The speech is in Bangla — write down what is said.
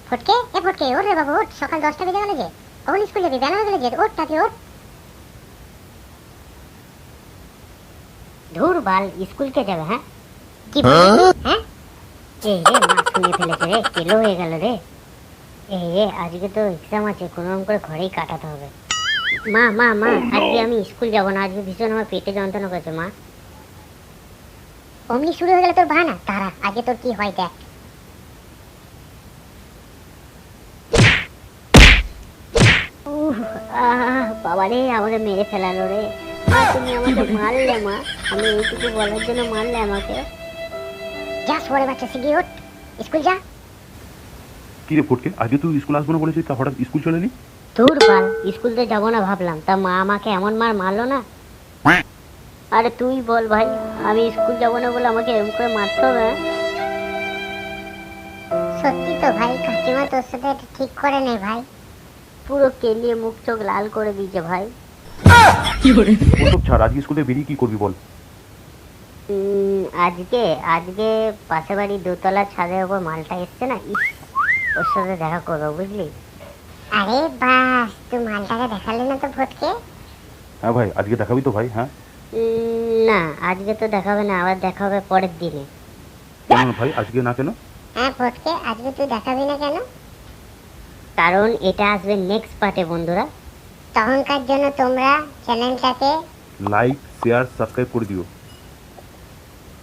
ফটকে এ ফটকে ওঠ রে বাবু ওঠ, সকাল 10টা বেজে গেল যে, কখন স্কুল যাবি? বেলা হয়ে গেল যে, ওঠ তাতে ওঠ। ধুর বাল, স্কুল কে যাবে? হ্যাঁ কি বলছিস? হ্যাঁ এ রে মা শুনে ফেলেছে রে, কেলো হয়ে গেল রে। এ আজকে তো এক্সাম আছে, কোনোরকম করে ঘরেই কাটাতে হবে। মা মা মা আজকে আমি স্কুল যাব না, আজকে ভীষণ আমার পেটে যন্ত্রণা করছে মা। অমনি শুরু হয়ে গেল তোর বাহানা, তারা আগে তোর কি হয় দেখ। বাবা রে, আমাকে মেরে ফেলালো রে। মা তুমি আমাকে মারলে মা, আমি এইটুকু বলার জন্য মারলে আমাকে? যা সরে বাচ্চা, শিগগির ওঠ, স্কুল যা। কি রে ফটকে, আজকে তুই স্কুল আসবো না বলেছিস, তা হঠাৎ স্কুল চলে এলি? দূর বাল, স্কুল তো যাবো না ভাবলাম, তা মা আমাকে এমন মার মারলো না। আরে তুই বল ভাই, আমি স্কুল যাবো না বলে আমাকে এরকম করে মারতে হবে? সত্যি তো ভাই, কাকিমা তোর সাথে এটা ঠিক করে নেই ভাই, পুরো কেলিয়ে মুখ চোখ লাল করে দিয়েছে ভাই। ওসব ছাড়, আজকে স্কুলে বেরিয়ে কি করবি বল? আজকে আজকে পাশের বাড়ি দোতলার ছাদের উপর মালটা এসছে না, ইস, ওর সাথে দেখা করবো বুঝলি। আরে বাস, তুই মালটাকে দেখালি না তো ফটকে? হ্যাঁ ভাই, আজকে দেখাবি তো ভাই? হ্যাঁ না আজকে তো দেখাবে না, আবার দেখা হবে পরের দিনে। কেন ভাই, আজকে না কেন? হ্যাঁ ফটকে, আজকে তুই দেখাবি না কেন? কারণ এটা আসবে নেক্সট পার্টে বন্ধুরা, তখনকার জন্য তোমরা চ্যানেলটাকে লাইক শেয়ার সাবস্ক্রাইব করে দিও।